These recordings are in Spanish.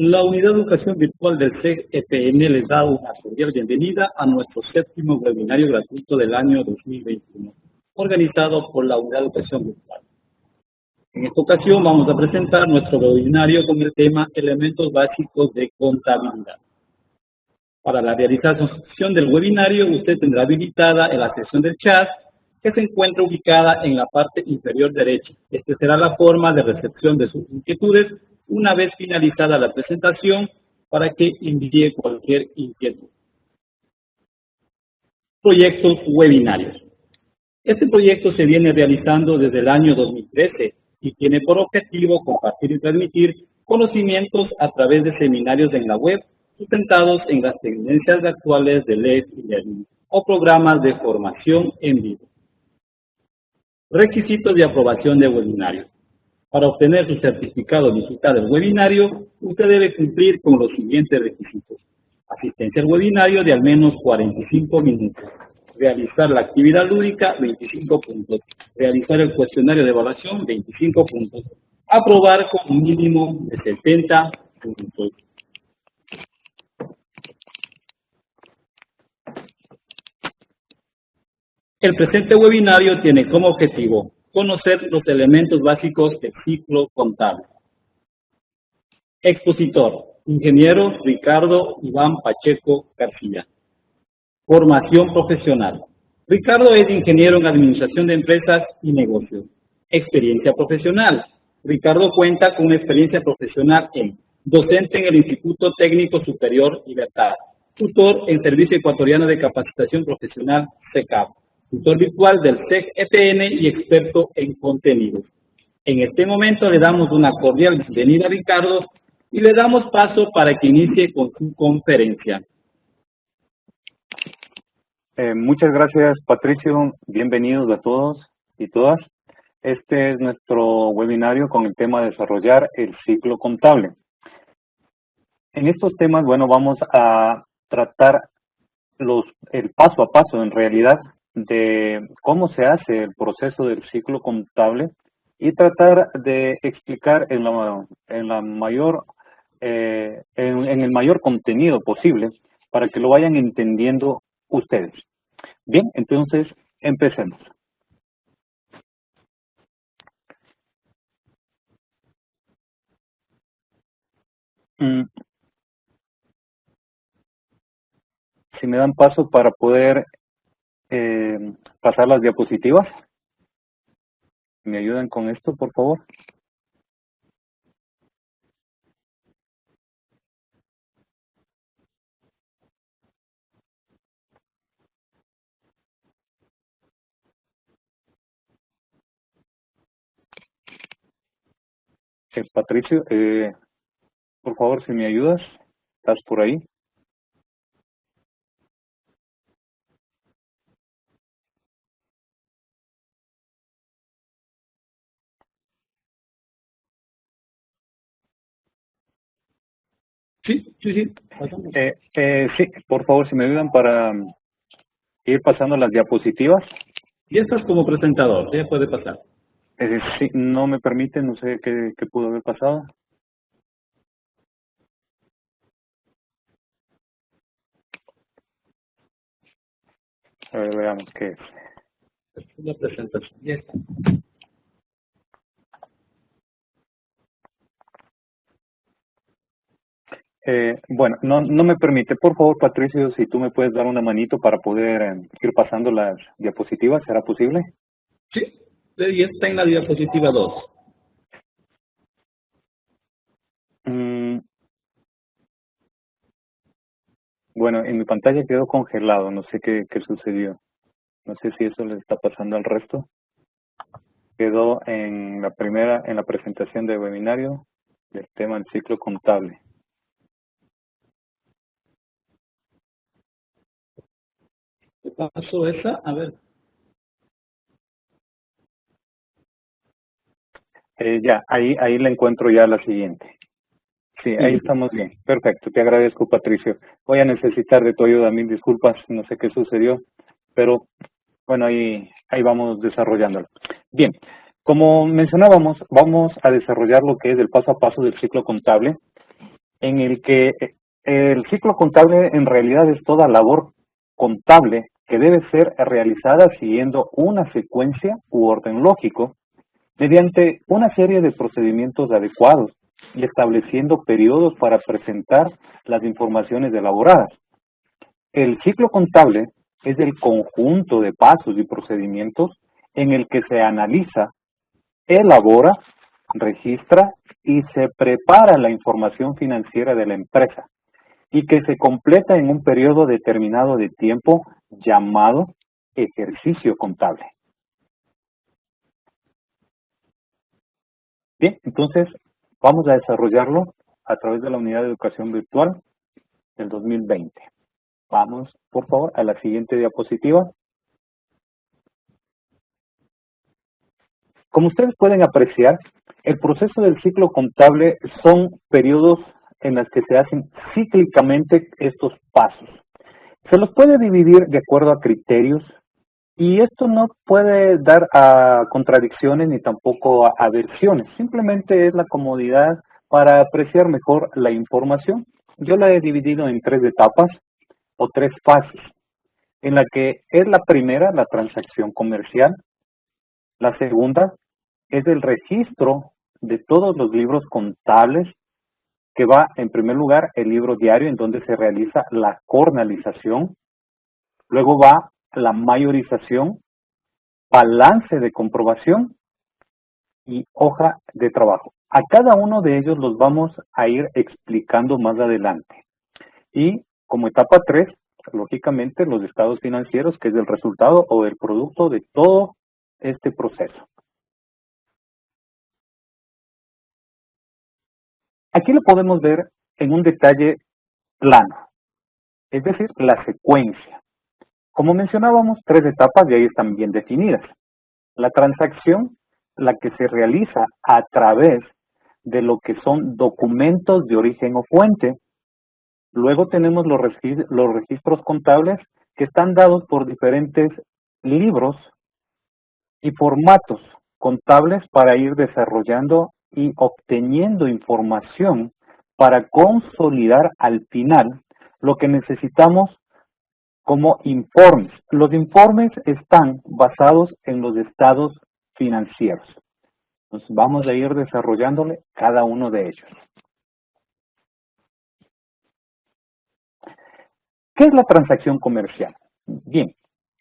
La Unidad de Educación Virtual del CEG-EPN les da una cordial bienvenida a nuestro séptimo webinario gratuito del año 2021, organizado por la Unidad de Educación Virtual. En esta ocasión vamos a presentar nuestro webinario con el tema Elementos Básicos de Contabilidad. Para la realización del webinario, usted tendrá habilitada en la sección del chat que se encuentra ubicada en la parte inferior derecha. Esta será la forma de recepción de sus inquietudes una vez finalizada la presentación para que envíe cualquier inquietud. Proyectos webinarios. Este proyecto se viene realizando desde el año 2013 y tiene por objetivo compartir y transmitir conocimientos a través de seminarios en la web sustentados en las tendencias actuales de LED y Learning o programas de formación en vivo. Requisitos de aprobación de webinario. Para obtener su certificado digital del webinario, usted debe cumplir con los siguientes requisitos. Asistencia al webinario de al menos 45 minutos. Realizar la actividad lúdica, 25 puntos. Realizar el cuestionario de evaluación, 25 puntos. Aprobar con un mínimo de 70 puntos. El presente webinario tiene como objetivo conocer los elementos básicos del ciclo contable. Expositor, ingeniero Ricardo Iván Pacheco García. Formación profesional. Ricardo es ingeniero en Administración de Empresas y Negocios. Experiencia profesional. Ricardo cuenta con una experiencia profesional en docente en el Instituto Técnico Superior Libertad, tutor en Servicio Ecuatoriano de Capacitación Profesional, SECAP, tutor virtual del CEG-EPN y experto en contenidos. En este momento le damos una cordial bienvenida a Ricardo y le damos paso para que inicie con su conferencia. Muchas gracias, Patricio. Bienvenidos a todos y todas. Este es nuestro webinario con el tema Desarrollar el ciclo contable. En estos temas, bueno, vamos a tratar el paso a paso, en realidad, de cómo se hace el proceso del ciclo contable y tratar de explicar en el mayor contenido posible para que lo vayan entendiendo ustedes. Bien, entonces empecemos. Si me dan paso para poder pasar las diapositivas. ¿Me ayudan con esto, por favor? Patricio, por favor, si me ayudas, ¿estás por ahí? Sí. Sí, por favor, si me ayudan para ir pasando las diapositivas. Y esto es como presentador, ya puede pasar. Sí, no me permite, no sé qué pudo haber pasado. A ver, veamos qué es. La presentación, ya está. Bueno, no me permite. Por favor, Patricio, si tú me puedes dar una manito para poder ir pasando las diapositivas, ¿será posible? Sí, y está en la diapositiva 2. Bueno, en mi pantalla quedó congelado, no sé qué sucedió. No sé si eso le está pasando al resto. Quedó en la presentación de webinario del tema del ciclo contable. ¿Qué pasó esa? A ver. Ya, ahí la encuentro ya la siguiente. Sí, ahí estamos bien. Perfecto, te agradezco, Patricio. Voy a necesitar de tu ayuda, mil disculpas, no sé qué sucedió, pero bueno, ahí vamos desarrollándolo. Bien, como mencionábamos, vamos a desarrollar lo que es el paso a paso del ciclo contable en el que el ciclo contable en realidad es toda labor contable que debe ser realizada siguiendo una secuencia u orden lógico mediante una serie de procedimientos adecuados y estableciendo periodos para presentar las informaciones elaboradas. El ciclo contable es el conjunto de pasos y procedimientos en el que se analiza, elabora, registra y se prepara la información financiera de la empresa y que se completa en un periodo determinado de tiempo llamado ejercicio contable. Bien, entonces vamos a desarrollarlo a través de la unidad de educación virtual del 2020. Vamos, por favor, a la siguiente diapositiva. Como ustedes pueden apreciar, el proceso del ciclo contable son periodos en los que se hacen cíclicamente estos pasos. Se los puede dividir de acuerdo a criterios y esto no puede dar a contradicciones ni tampoco a versiones. Simplemente es la comodidad para apreciar mejor la información. Yo la he dividido en 3 etapas o 3 fases, en la que es la primera, la transacción comercial. La segunda es el registro de todos los libros contables, que va en primer lugar el libro diario en donde se realiza la cornalización, luego va la mayorización, balance de comprobación y hoja de trabajo. A cada uno de ellos los vamos a ir explicando más adelante. Y como etapa 3, lógicamente los estados financieros, que es el resultado o el producto de todo este proceso. Aquí lo podemos ver en un detalle plano, es decir, la secuencia. Como mencionábamos, 3 etapas y ahí están bien definidas. La transacción, la que se realiza a través de lo que son documentos de origen o fuente. Luego tenemos los registros contables que están dados por diferentes libros y formatos contables para ir desarrollando y obteniendo información para consolidar al final lo que necesitamos como informes. Los informes están basados en los estados financieros. Entonces vamos a ir desarrollándole cada uno de ellos. ¿Qué es la transacción comercial? Bien,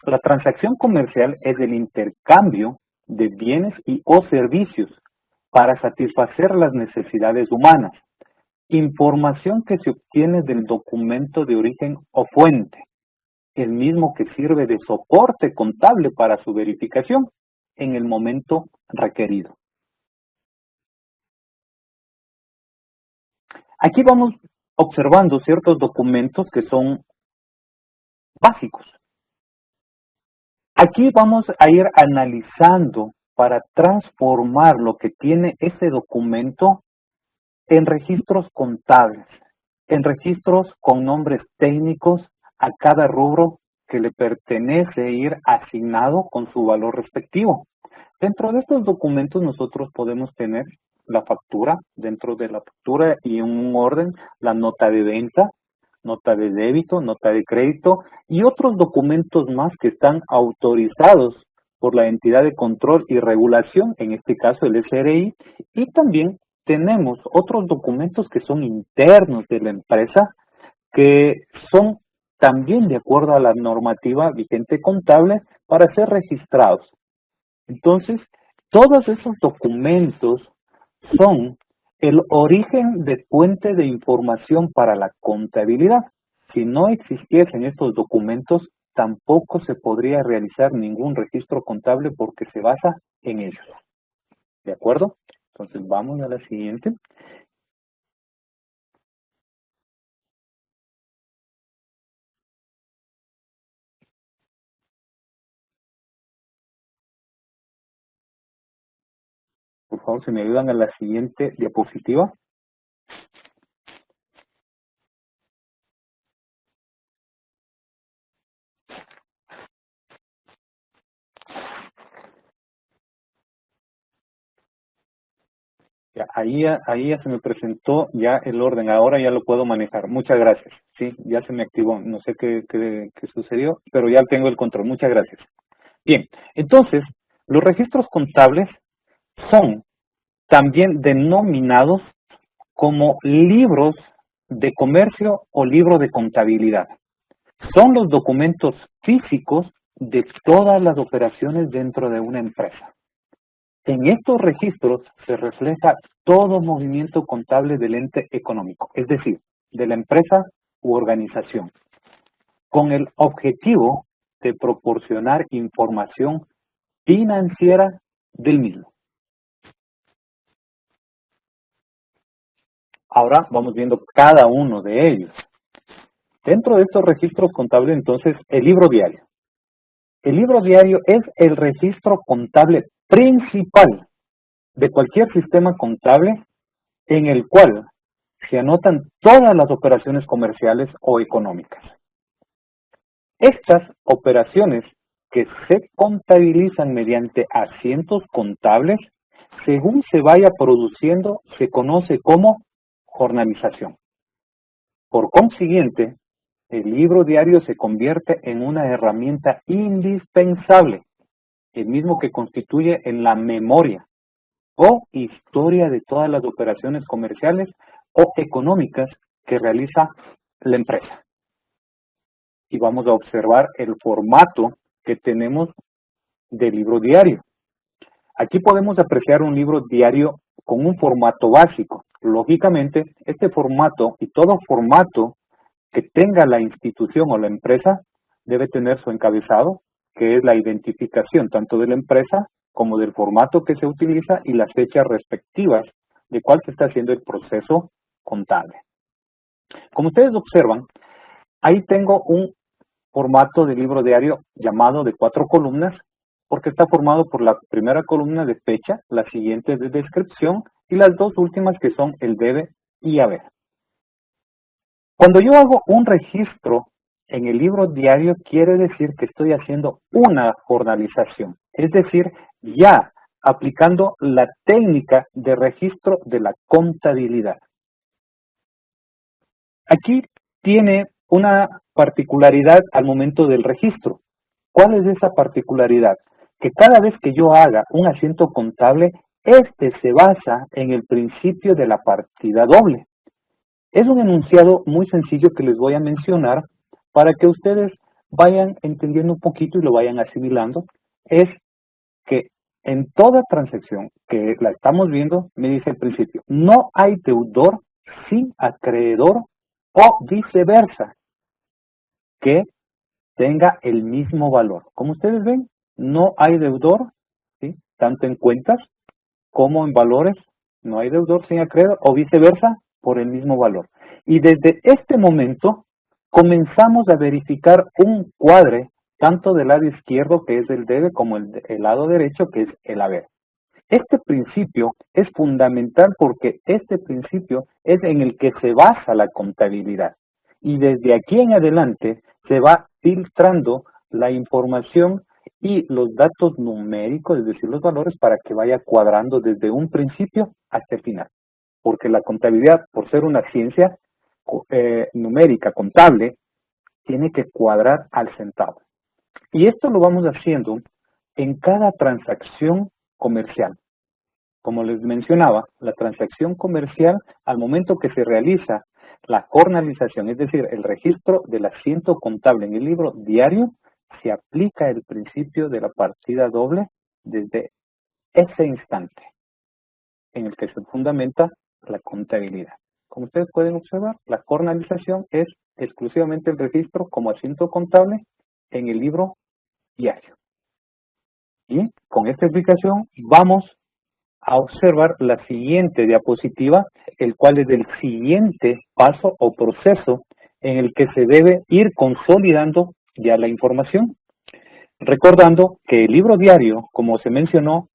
la transacción comercial es el intercambio de bienes y o servicios para satisfacer las necesidades humanas. Información que se obtiene del documento de origen o fuente, el mismo que sirve de soporte contable para su verificación en el momento requerido. Aquí vamos observando ciertos documentos que son básicos. Aquí vamos a ir analizando para transformar lo que tiene ese documento en registros contables, en registros con nombres técnicos a cada rubro que le pertenece ir asignado con su valor respectivo. Dentro de estos documentos nosotros podemos tener la factura, dentro de la factura y en un orden la nota de venta, nota de débito, nota de crédito y otros documentos más que están autorizados por la entidad de control y regulación, en este caso el SRI, y también tenemos otros documentos que son internos de la empresa, que son también de acuerdo a la normativa vigente contable para ser registrados. Entonces, todos esos documentos son el origen de fuente de información para la contabilidad. Si no existiesen estos documentos, tampoco se podría realizar ningún registro contable porque se basa en ellos. ¿De acuerdo? Entonces, vamos a la siguiente. Por favor, si me ayudan a la siguiente diapositiva. Ya, ahí ya se me presentó ya el orden, ahora ya lo puedo manejar. Muchas gracias. Sí, ya se me activó. No sé qué sucedió, pero ya tengo el control. Muchas gracias. Bien, entonces, los registros contables son también denominados como libros de comercio o libro de contabilidad. Son los documentos físicos de todas las operaciones dentro de una empresa. En estos registros se refleja todo movimiento contable del ente económico, es decir, de la empresa u organización, con el objetivo de proporcionar información financiera del mismo. Ahora vamos viendo cada uno de ellos. Dentro de estos registros contables, entonces, el libro diario. El libro diario es el registro contable principal de cualquier sistema contable en el cual se anotan todas las operaciones comerciales o económicas. Estas operaciones que se contabilizan mediante asientos contables, según se vaya produciendo, se conoce como jornalización. Por consiguiente, el libro diario se convierte en una herramienta indispensable, el mismo que constituye en la memoria o historia de todas las operaciones comerciales o económicas que realiza la empresa. Y vamos a observar el formato que tenemos de libro diario. Aquí podemos apreciar un libro diario con un formato básico. Lógicamente, este formato y todo formato que tenga la institución o la empresa debe tener su encabezado, que es la identificación tanto de la empresa como del formato que se utiliza y las fechas respectivas de cuál se está haciendo el proceso contable. Como ustedes observan, ahí tengo un formato de libro diario llamado de 4 columnas, porque está formado por la primera columna de fecha, la siguiente de descripción y las dos últimas que son el debe y haber. Cuando yo hago un registro en el libro diario, quiere decir que estoy haciendo una jornalización, es decir, ya aplicando la técnica de registro de la contabilidad. Aquí tiene una particularidad al momento del registro. ¿Cuál es esa particularidad? Que cada vez que yo haga un asiento contable, este se basa en el principio de la partida doble. Es un enunciado muy sencillo que les voy a mencionar para que ustedes vayan entendiendo un poquito y lo vayan asimilando. Es que en toda transacción que la estamos viendo, me dice el principio, no hay deudor sin acreedor o viceversa, que tenga el mismo valor. Como ustedes ven, no hay deudor, ¿sí?, tanto en cuentas como en valores, no hay deudor sin acreedor o viceversa por el mismo valor. Y desde este momento comenzamos a verificar un cuadre tanto del lado izquierdo, que es el debe, como el lado derecho, que es el haber. Este principio es fundamental porque este principio es en el que se basa la contabilidad. Y desde aquí en adelante se va filtrando la información y los datos numéricos, es decir, los valores, para que vaya cuadrando desde un principio hasta el final. Porque la contabilidad, por ser una ciencia numérica, contable, tiene que cuadrar al centavo. Y esto lo vamos haciendo en cada transacción comercial. Como les mencionaba, la transacción comercial, al momento que se realiza la jornalización, es decir, el registro del asiento contable en el libro diario, se aplica el principio de la partida doble desde ese instante en el que se fundamenta la contabilidad. Como ustedes pueden observar, la jornalización es exclusivamente el registro como asiento contable en el libro diario. Y con esta explicación vamos a observar la siguiente diapositiva, el cual es el siguiente paso o proceso en el que se debe ir consolidando ya la información. Recordando que el libro diario, como se mencionó,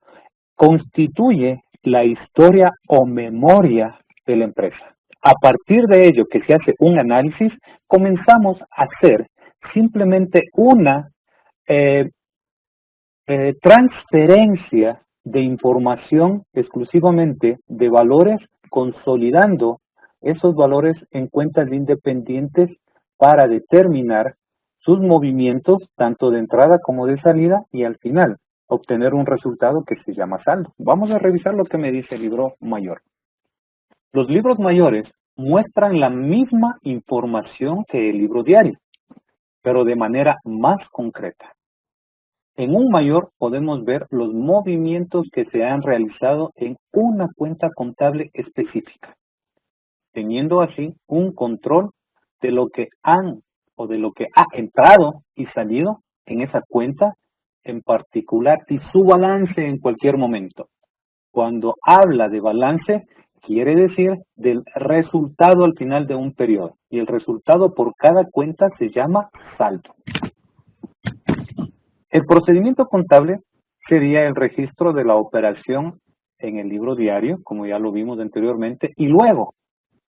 constituye la historia o memoria de la empresa. A partir de ello, que se hace un análisis, comenzamos a hacer simplemente una transferencia de información exclusivamente de valores, consolidando esos valores en cuentas independientes para determinar sus movimientos tanto de entrada como de salida y al final obtener un resultado que se llama saldo. Vamos a revisar lo que me dice el libro mayor. Los libros mayores muestran la misma información que el libro diario, pero de manera más concreta. En un mayor podemos ver los movimientos que se han realizado en una cuenta contable específica, teniendo así un control de lo que han o de lo que ha entrado y salido en esa cuenta en particular y su balance en cualquier momento. Cuando habla de balance, quiere decir del resultado al final de un periodo. Y el resultado por cada cuenta se llama saldo. El procedimiento contable sería el registro de la operación en el libro diario, como ya lo vimos anteriormente, y luego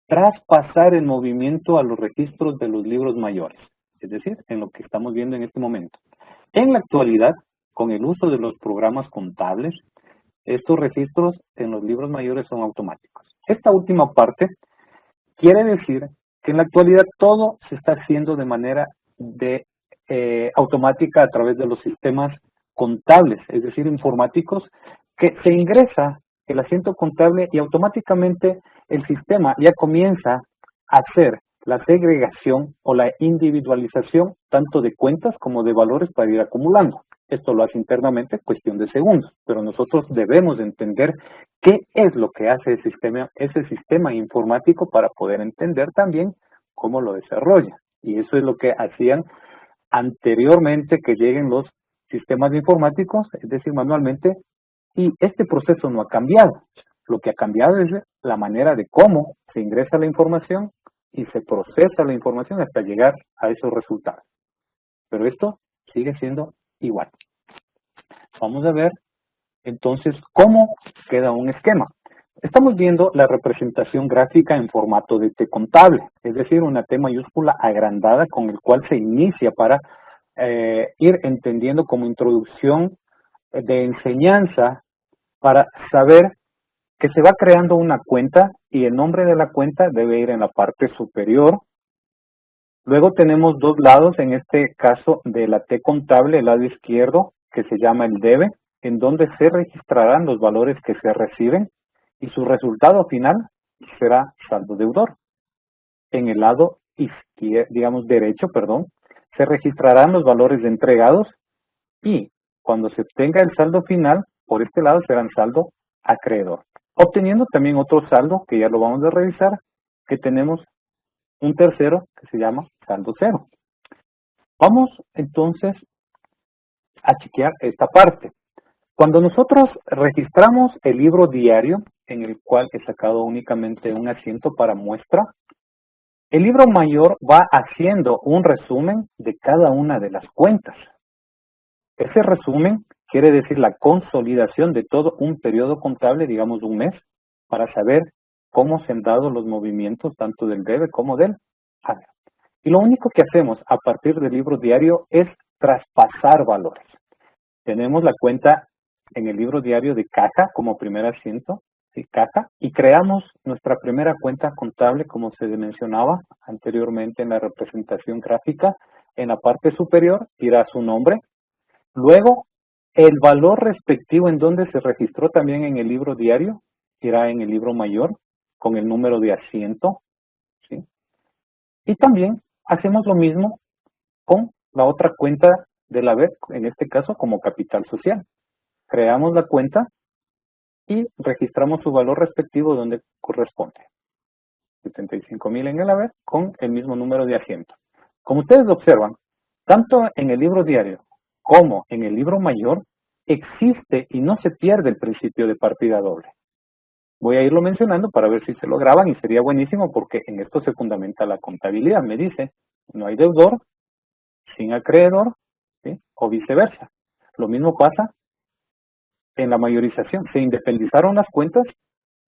traspasar el movimiento a los registros de los libros mayores, es decir, en lo que estamos viendo en este momento. En la actualidad, con el uso de los programas contables, estos registros en los libros mayores son automáticos. Esta última parte quiere decir que en la actualidad todo se está haciendo de manera automática a través de los sistemas contables, es decir, informáticos, que se ingresa el asiento contable y automáticamente el sistema ya comienza a hacer la segregación o la individualización tanto de cuentas como de valores para ir acumulando. Esto lo hace internamente, cuestión de segundos, pero nosotros debemos entender qué es lo que hace ese sistema informático para poder entender también cómo lo desarrolla. Y eso es lo que hacían anteriormente que lleguen los sistemas informáticos, es decir, manualmente, y este proceso no ha cambiado. Lo que ha cambiado es la manera de cómo se ingresa la información y se procesa la información hasta llegar a esos resultados. Pero esto sigue siendo igual. Vamos a ver entonces cómo queda un esquema. Estamos viendo la representación gráfica en formato de T contable, es decir, una T mayúscula agrandada con el cual se inicia para ir entendiendo como introducción de enseñanza para saber que se va creando una cuenta y el nombre de la cuenta debe ir en la parte superior. Luego tenemos dos lados, en este caso de la T contable, el lado izquierdo, que se llama el debe, en donde se registrarán los valores que se reciben y su resultado final será saldo deudor. En el lado izquierdo, derecho, se registrarán los valores entregados y cuando se obtenga el saldo final, por este lado serán saldo acreedor. Obteniendo también otro saldo, que ya lo vamos a revisar, que tenemos un tercero que se llama saldo cero. Vamos entonces a chequear esta parte. Cuando nosotros registramos el libro diario, en el cual he sacado únicamente un asiento para muestra, el libro mayor va haciendo un resumen de cada una de las cuentas. Ese resumen quiere decir la consolidación de todo un periodo contable, digamos un mes, para saber cómo se han dado los movimientos tanto del debe como del haber. Y lo único que hacemos a partir del libro diario es traspasar valores. Tenemos la cuenta en el libro diario de caja como primer asiento, ¿sí? Caja, y creamos nuestra primera cuenta contable como se mencionaba anteriormente en la representación gráfica. En la parte superior irá su nombre, luego el valor respectivo en donde se registró también en el libro diario irá en el libro mayor con el número de asiento, ¿sí? Y también hacemos lo mismo con la otra cuenta del haber, en este caso como capital social. Creamos la cuenta y registramos su valor respectivo donde corresponde. 75,000 en el haber con el mismo número de asiento. Como ustedes observan, tanto en el libro diario como en el libro mayor existe y no se pierde el principio de partida doble. Voy a irlo mencionando para ver si se lo graban y sería buenísimo porque en esto se fundamenta la contabilidad. Me dice, no hay deudor sin acreedor, ¿sí? O viceversa. Lo mismo pasa en la mayorización. Se independizaron las cuentas,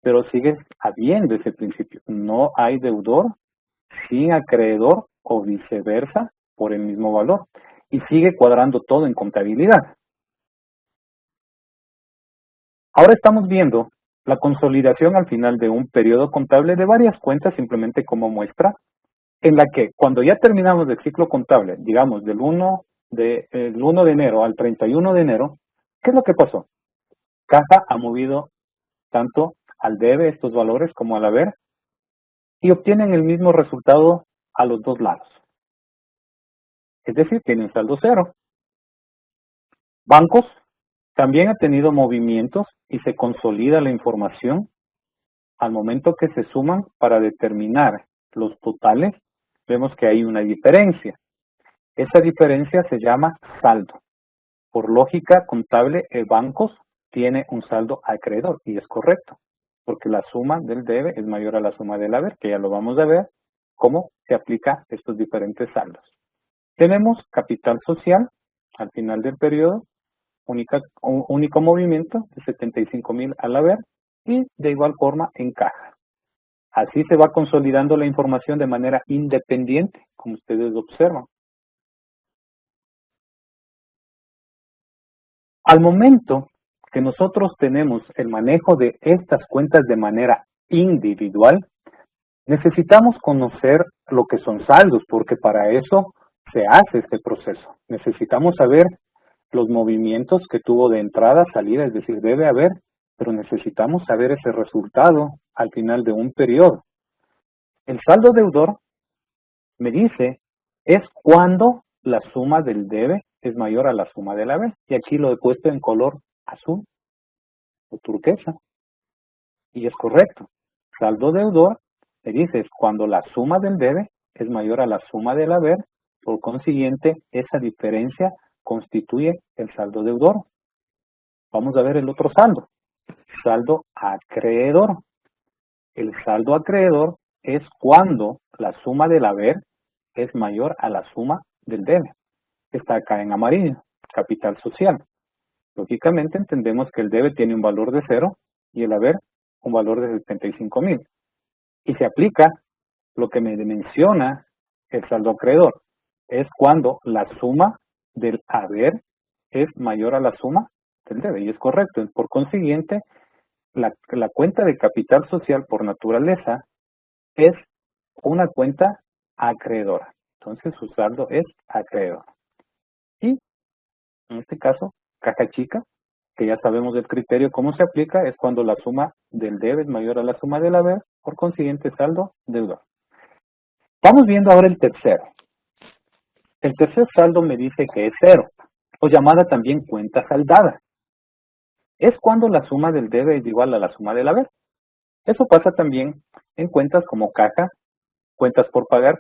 pero sigue habiendo ese principio. No hay deudor sin acreedor o viceversa por el mismo valor. Y sigue cuadrando todo en contabilidad. Ahora estamos viendo la consolidación al final de un periodo contable de varias cuentas simplemente como muestra, en la que cuando ya terminamos el ciclo contable, digamos el 1 de enero al 31 de enero, ¿qué es lo que pasó? Caja ha movido tanto al debe estos valores como al haber y obtienen el mismo resultado a los dos lados. Es decir, tienen saldo cero. Bancos también ha tenido movimientos y se consolida la información al momento que se suman para determinar los totales. Vemos que hay una diferencia. Esa diferencia se llama saldo. Por lógica contable, el bancos tiene un saldo acreedor y es correcto, porque la suma del debe es mayor a la suma del haber, que ya lo vamos a ver cómo se aplica estos diferentes saldos. Tenemos capital social al final del periodo, único movimiento de 75,000 al haber y de igual forma en caja. Así se va consolidando la información de manera independiente, como ustedes observan. Al momento que nosotros tenemos el manejo de estas cuentas de manera individual, necesitamos conocer lo que son saldos, porque para eso se hace este proceso. Necesitamos saber los movimientos que tuvo de entrada, salida, es decir, debe haber, pero necesitamos saber ese resultado al final de un periodo. El saldo deudor me dice es cuando la suma del debe es mayor a la suma del haber, y aquí lo he puesto en color azul o turquesa, y es correcto. Saldo deudor me dice es cuando la suma del debe es mayor a la suma del haber, por consiguiente, esa diferencia constituye el saldo deudor. Vamos a ver el otro saldo, saldo acreedor. El saldo acreedor es cuando la suma del haber es mayor a la suma del debe. Está acá en amarillo, capital social. Lógicamente entendemos que el debe tiene un valor de 0 y el haber un valor de 75,000. Y se aplica lo que me menciona el saldo acreedor. Es cuando la suma del haber es mayor a la suma del debe. Y es correcto. Por consiguiente, la cuenta de capital social por naturaleza es una cuenta acreedora. Entonces su saldo es acreedor. Y en este caso, caja chica, que ya sabemos del criterio cómo se aplica, es cuando la suma del debe es mayor a la suma del haber, por consiguiente saldo deudor. Vamos viendo ahora el tercero. El tercer saldo me dice que es 0, o llamada también cuenta saldada. Es cuando la suma del debe es igual a la suma del haber. Eso pasa también en cuentas como caja, cuentas por pagar,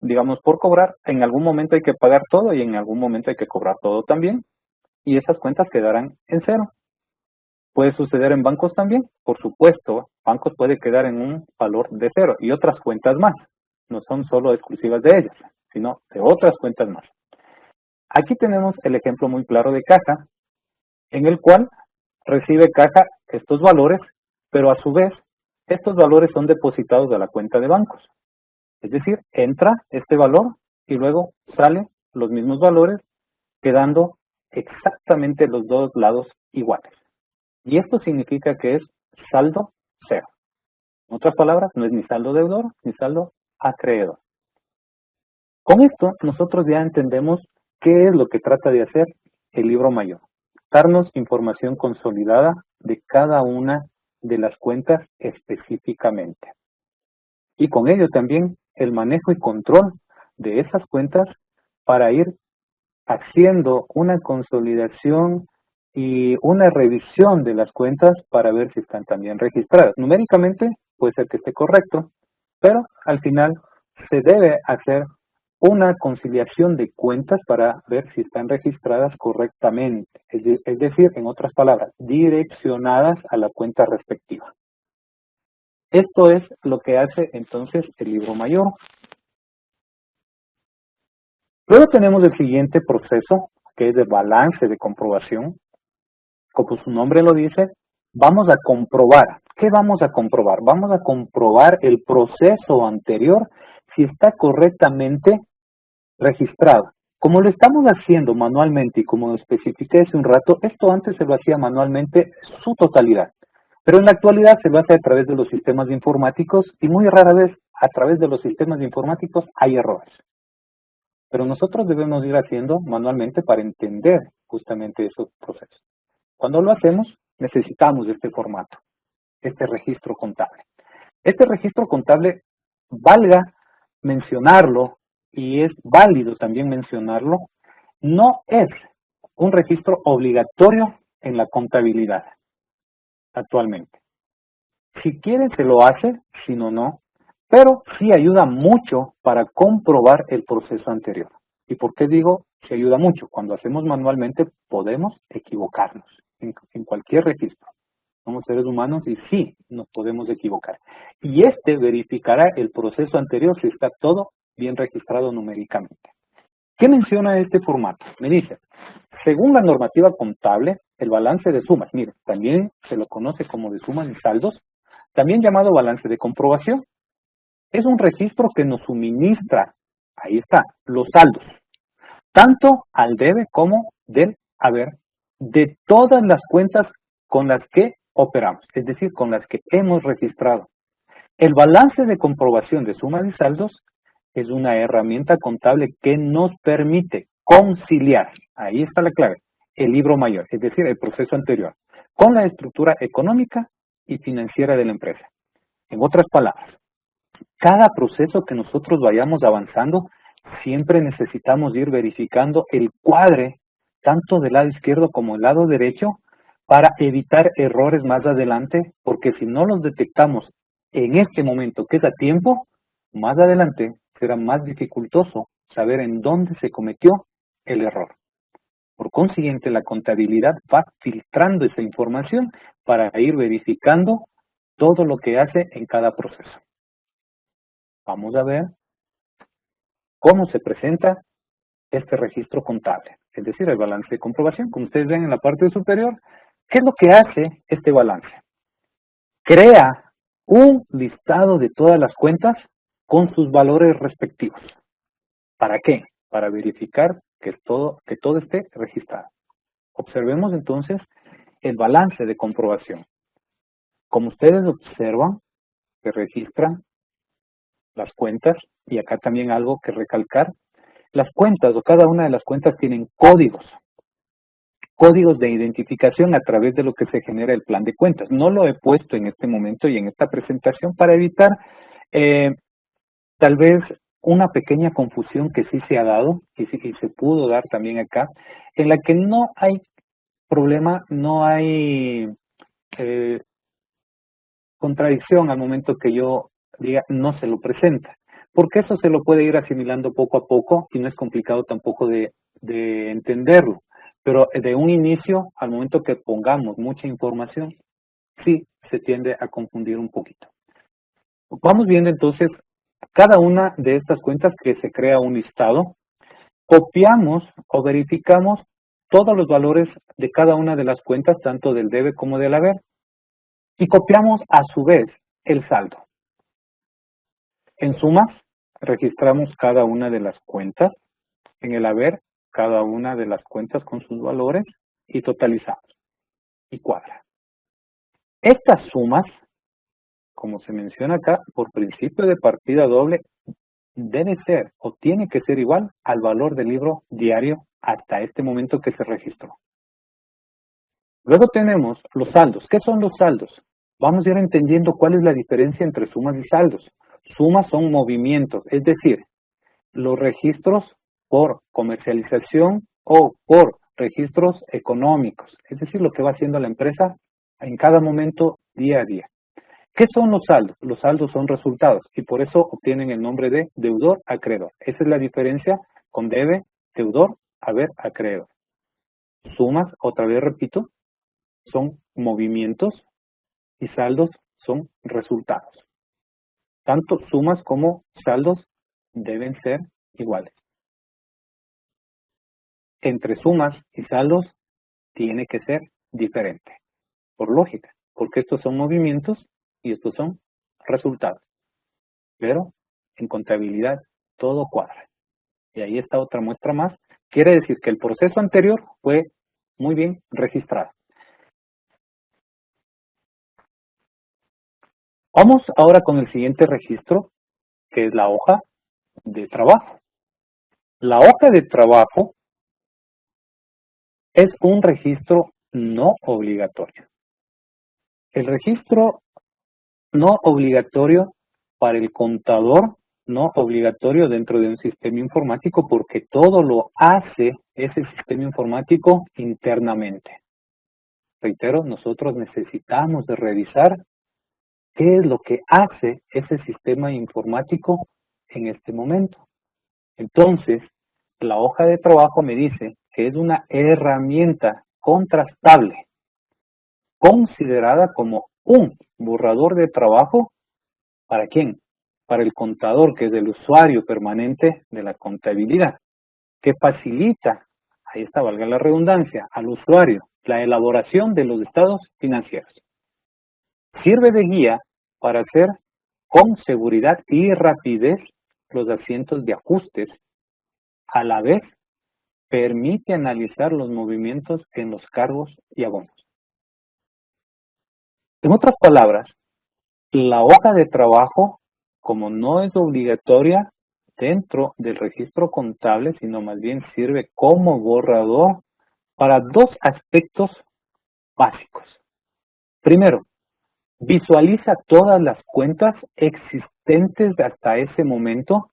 digamos por cobrar. En algún momento hay que pagar todo y en algún momento hay que cobrar todo también. Y esas cuentas quedarán en 0. Puede suceder en bancos también, por supuesto, bancos puede quedar en un valor de 0 y otras cuentas más. No son solo exclusivas de ellas, sino de otras cuentas más. Aquí tenemos el ejemplo muy claro de caja, en el cual recibe caja estos valores, pero a su vez, estos valores son depositados a la cuenta de bancos. Es decir, entra este valor y luego salen los mismos valores, quedando exactamente los dos lados iguales. Y esto significa que es saldo 0. En otras palabras, no es ni saldo deudor ni saldo acreedor. Con esto, nosotros ya entendemos qué es lo que trata de hacer el libro mayor. Darnos información consolidada de cada una de las cuentas específicamente. Y con ello también el manejo y control de esas cuentas para ir haciendo una consolidación y una revisión de las cuentas para ver si están también registradas. Numéricamente puede ser que esté correcto, pero al final se debe hacer una conciliación de cuentas para ver si están registradas correctamente. Es decir, en otras palabras, direccionadas a la cuenta respectiva. Esto es lo que hace entonces el libro mayor. Luego tenemos el siguiente proceso, que es de balance de comprobación. Como su nombre lo dice, vamos a comprobar. ¿Qué vamos a comprobar? Vamos a comprobar el proceso anterior si está correctamente registrado. Como lo estamos haciendo manualmente y como lo especifiqué hace un rato, esto antes se lo hacía manualmente su totalidad. Pero en la actualidad se lo hace a través de los sistemas informáticos y muy rara vez a través de los sistemas informáticos hay errores. Pero nosotros debemos ir haciendo manualmente para entender justamente esos procesos. Cuando lo hacemos, necesitamos este formato, este registro contable. Este registro contable, valga mencionarlo, y es válido también mencionarlo, no es un registro obligatorio en la contabilidad actualmente. Si quiere se lo hace, si no, no, pero sí ayuda mucho para comprobar el proceso anterior. ¿Y por qué digo que ayuda mucho? Cuando hacemos manualmente podemos equivocarnos en cualquier registro. Somos seres humanos y sí nos podemos equivocar. Y este verificará el proceso anterior si está todo bien registrado numéricamente. ¿Qué menciona este formato? Me dice, según la normativa contable, el balance de sumas, mire, también se lo conoce como de sumas y saldos, también llamado balance de comprobación, es un registro que nos suministra, ahí está, los saldos, tanto al debe como del haber, de todas las cuentas con las que operamos, es decir, con las que hemos registrado. El balance de comprobación de sumas y saldos es una herramienta contable que nos permite conciliar, ahí está la clave, el libro mayor, es decir, el proceso anterior, con la estructura económica y financiera de la empresa. En otras palabras, cada proceso que nosotros vayamos avanzando, siempre necesitamos ir verificando el cuadre, tanto del lado izquierdo como del lado derecho, para evitar errores más adelante, porque si no los detectamos en este momento que es a tiempo, más adelante será más dificultoso saber en dónde se cometió el error. Por consiguiente, la contabilidad va filtrando esa información para ir verificando todo lo que hace en cada proceso. Vamos a ver cómo se presenta este registro contable, es decir, el balance de comprobación. Como ustedes ven en la parte superior, ¿qué es lo que hace este balance? Crea un listado de todas las cuentas con sus valores respectivos. ¿Para qué? Para verificar que todo esté registrado. Observemos entonces el balance de comprobación. Como ustedes observan, se registran las cuentas, y acá también algo que recalcar, las cuentas o cada una de las cuentas tienen códigos de identificación a través de lo que se genera el plan de cuentas. No lo he puesto en este momento y en esta presentación para evitar tal vez una pequeña confusión que sí se ha dado y se pudo dar también acá, en la que no hay problema, no hay contradicción al momento que yo diga no se lo presenta, porque eso se lo puede ir asimilando poco a poco y no es complicado tampoco de entenderlo, pero de un inicio, al momento que pongamos mucha información, sí se tiende a confundir un poquito. Vamos viendo entonces cada una de estas cuentas que se crea un listado, copiamos o verificamos todos los valores de cada una de las cuentas, tanto del debe como del haber, y copiamos a su vez el saldo. En sumas, registramos cada una de las cuentas, en el haber, cada una de las cuentas con sus valores, y totalizamos, y cuadra. Estas sumas, como se menciona acá, por principio de partida doble, debe ser o tiene que ser igual al valor del libro diario hasta este momento que se registró. Luego tenemos los saldos. ¿Qué son los saldos? Vamos a ir entendiendo cuál es la diferencia entre sumas y saldos. Sumas son movimientos, es decir, los registros por comercialización o por registros económicos, es decir, lo que va haciendo la empresa en cada momento, día a día. ¿Qué son los saldos? Los saldos son resultados y por eso obtienen el nombre de deudor, acreedor. Esa es la diferencia con debe, deudor, haber, acreedor. Sumas, otra vez repito, son movimientos y saldos son resultados. Tanto sumas como saldos deben ser iguales. Entre sumas y saldos tiene que ser diferente, por lógica, porque estos son movimientos y estos son resultados. Pero en contabilidad todo cuadra. Y ahí está otra muestra más Quiere decir que el proceso anterior fue muy bien registrado. Vamos ahora con el siguiente registro, que es la hoja de trabajo. La hoja de trabajo es un registro no obligatorio. El registro no obligatorio para el contador, no obligatorio dentro de un sistema informático, porque todo lo hace ese sistema informático internamente. Reitero, nosotros necesitamos de revisar qué es lo que hace ese sistema informático en este momento. Entonces, la hoja de trabajo me dice que es una herramienta contrastable, considerada como un borrador de trabajo. ¿Para quién? Para el contador, que es el usuario permanente de la contabilidad, que facilita, ahí está, valga la redundancia, al usuario la elaboración de los estados financieros. Sirve de guía para hacer con seguridad y rapidez los asientos de ajustes. A la vez, permite analizar los movimientos en los cargos y abonos. En otras palabras, la hoja de trabajo, como no es obligatoria dentro del registro contable, sino más bien sirve como borrador para dos aspectos básicos. Primero, visualiza todas las cuentas existentes hasta ese momento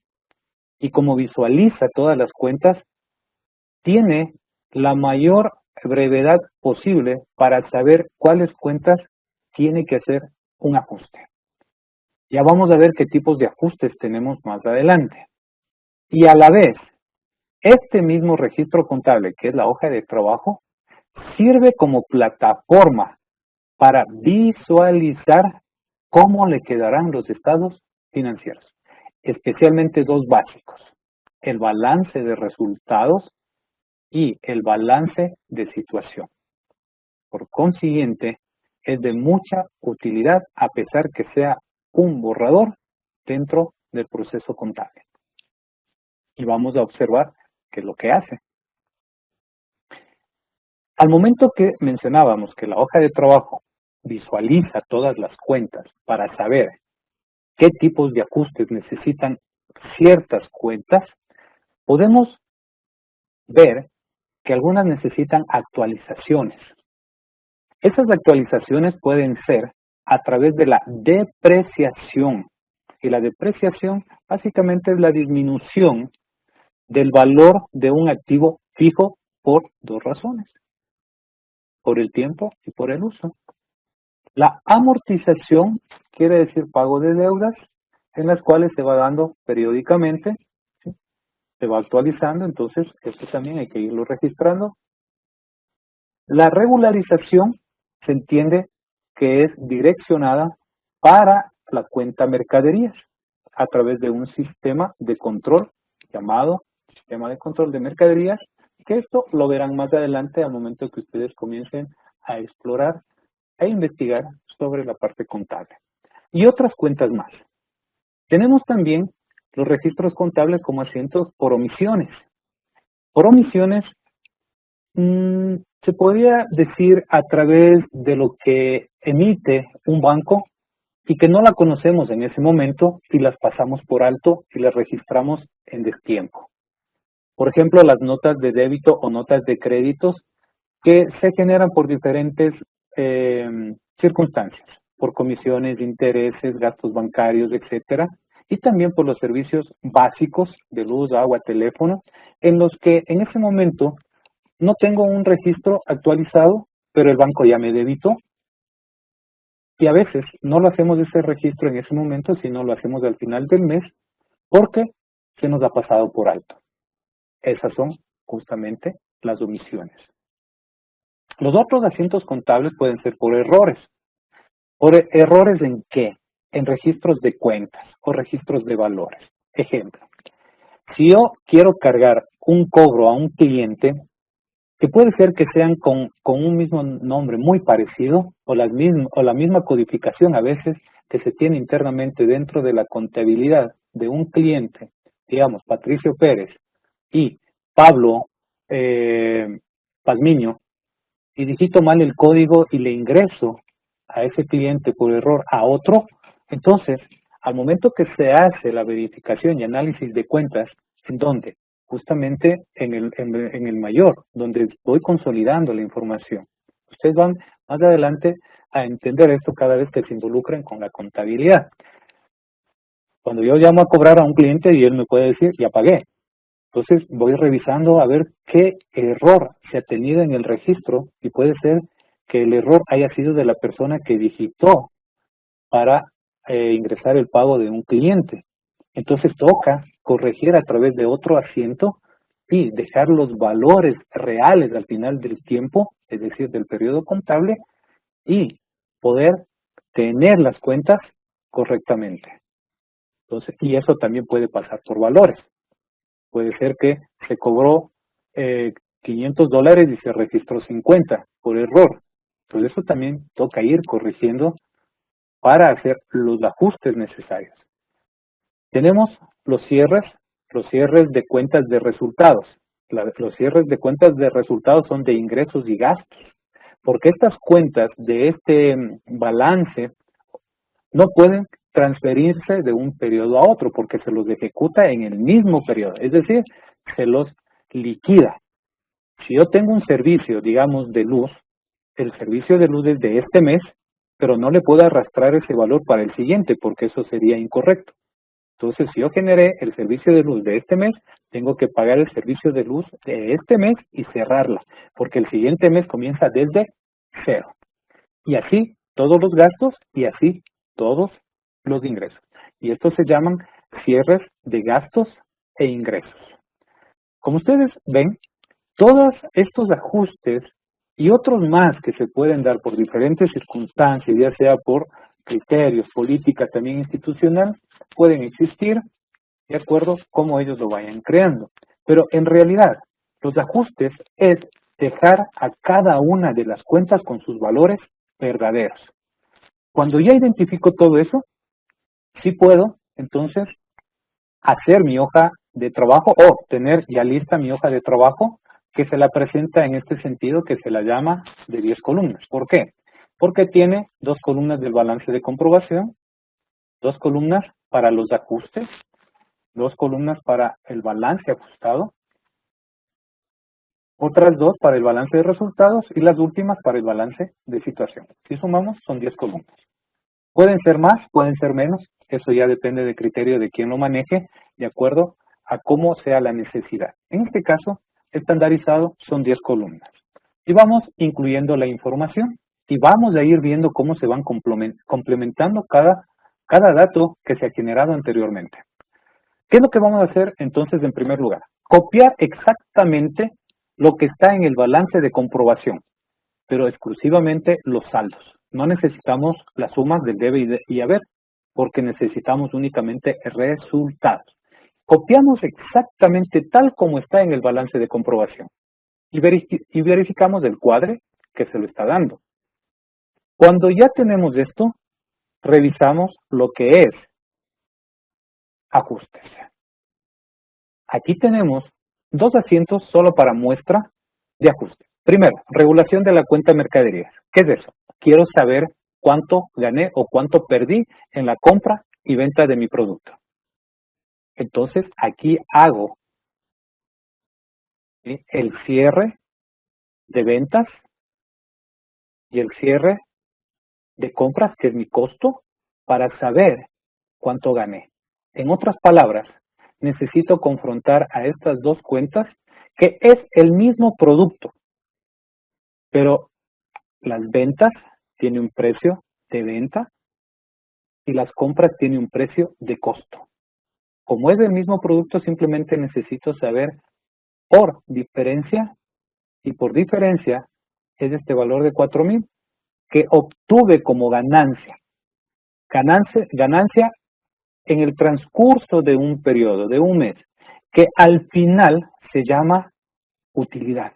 y como visualiza todas las cuentas, tiene la mayor brevedad posible para saber cuáles cuentas tiene que hacer un ajuste. Ya vamos a ver qué tipos de ajustes tenemos más adelante. Y a la vez, este mismo registro contable, que es la hoja de trabajo, sirve como plataforma para visualizar cómo le quedarán los estados financieros, especialmente dos básicos: el balance de resultados y el balance de situación. Por consiguiente, es de mucha utilidad a pesar que sea un borrador dentro del proceso contable. Y vamos a observar qué es lo que hace. Al momento que mencionábamos que la hoja de trabajo visualiza todas las cuentas para saber qué tipos de ajustes necesitan ciertas cuentas, podemos ver que algunas necesitan actualizaciones. Esas actualizaciones pueden ser a través de la depreciación. Y la depreciación básicamente es la disminución del valor de un activo fijo por dos razones: por el tiempo y por el uso. La amortización quiere decir pago de deudas en las cuales se va dando periódicamente, ¿sí? Se va actualizando, entonces esto también hay que irlo registrando. La regularización se entiende que es direccionada para la cuenta mercaderías a través de un sistema de control llamado sistema de control de mercaderías, que esto lo verán más adelante al momento que ustedes comiencen a explorar e investigar sobre la parte contable. Y otras cuentas más. Tenemos también los registros contables como asientos por omisiones. Por omisiones se podría decir a través de lo que emite un banco y que no la conocemos en ese momento y las pasamos por alto y las registramos en destiempo. Por ejemplo, las notas de débito o notas de créditos que se generan por diferentes circunstancias, por comisiones, intereses, gastos bancarios, etcétera, y también por los servicios básicos de luz, agua, teléfono, en los que en ese momento no tengo un registro actualizado, pero el banco ya me debitó. Y a veces no lo hacemos ese registro en ese momento, sino lo hacemos al final del mes, porque se nos ha pasado por alto. Esas son justamente las omisiones. Los otros asientos contables pueden ser por errores. ¿Por errores en qué? En registros de cuentas o registros de valores. Ejemplo, si yo quiero cargar un cobro a un cliente, que puede ser que sean con un mismo nombre muy parecido o la misma codificación a veces que se tiene internamente dentro de la contabilidad de un cliente, digamos Patricio Pérez y Pablo pasmiño y digito mal el código y le ingreso a ese cliente por error a otro, entonces, al momento que se hace la verificación y análisis de cuentas, ¿en dónde? Justamente en el mayor, donde voy consolidando la información. Ustedes van más adelante a entender esto cada vez que se involucren con la contabilidad. Cuando yo llamo a cobrar a un cliente y él me puede decir, ya pagué. Entonces voy revisando a ver qué error se ha tenido en el registro y puede ser que el error haya sido de la persona que digitó para ingresar el pago de un cliente. Entonces toca corregir a través de otro asiento y dejar los valores reales al final del tiempo, es decir, del periodo contable, y poder tener las cuentas correctamente. Entonces, y eso también puede pasar por valores. Puede ser que se cobró $500 y se registró 50 por error. Entonces eso también toca ir corrigiendo para hacer los ajustes necesarios. Tenemos los cierres de cuentas de resultados. Los cierres de cuentas de resultados son de ingresos y gastos, porque estas cuentas de este balance no pueden transferirse de un periodo a otro, porque se los ejecuta en el mismo periodo, es decir, se los liquida. Si yo tengo un servicio, digamos, de luz, el servicio de luz es de este mes, pero no le puedo arrastrar ese valor para el siguiente, porque eso sería incorrecto. Entonces, si yo generé el servicio de luz de este mes, tengo que pagar el servicio de luz de este mes y cerrarla, porque el siguiente mes comienza desde cero. Y así todos los gastos y así todos los ingresos. Y estos se llaman cierres de gastos e ingresos. Como ustedes ven, todos estos ajustes y otros más que se pueden dar por diferentes circunstancias, ya sea por criterios, política también institucional, pueden existir de acuerdo a cómo ellos lo vayan creando. Pero en realidad, los ajustes es dejar a cada una de las cuentas con sus valores verdaderos. Cuando ya identifico todo eso, sí puedo, entonces, hacer mi hoja de trabajo o tener ya lista mi hoja de trabajo que se la presenta en este sentido que se la llama de 10 columnas. ¿Por qué? Porque tiene 2 columnas del balance de comprobación, 2 columnas para los ajustes, 2 columnas para el balance ajustado, otras 2 para el balance de resultados y las últimas para el balance de situación. Si sumamos, son 10 columnas. Pueden ser más, pueden ser menos, eso ya depende del criterio de quien lo maneje, de acuerdo a cómo sea la necesidad. En este caso, estandarizado son 10 columnas. Y vamos incluyendo la información y vamos a ir viendo cómo se van complementando cada dato que se ha generado anteriormente. ¿Qué es lo que vamos a hacer entonces en primer lugar? Copiar exactamente lo que está en el balance de comprobación, pero exclusivamente los saldos. No necesitamos las sumas del debe y haber, porque necesitamos únicamente resultados. Copiamos exactamente tal como está en el balance de comprobación y verificamos el cuadre que se lo está dando. Cuando ya tenemos esto, revisamos lo que es ajustes. Aquí tenemos 2 asientos solo para muestra de ajuste. Primero, regulación de la cuenta de mercaderías. ¿Qué es eso? Quiero saber cuánto gané o cuánto perdí en la compra y venta de mi producto. Entonces, aquí hago el cierre de ventas y el cierre de compras, que es mi costo, para saber cuánto gané. En otras palabras, necesito confrontar a estas 2 cuentas, que es el mismo producto, pero las ventas tienen un precio de venta y las compras tienen un precio de costo. Como es el mismo producto, simplemente necesito saber por diferencia, y por diferencia es este valor de 4,000 que obtuve como ganancia. Ganancia en el transcurso de un periodo, de un mes, que al final se llama utilidad.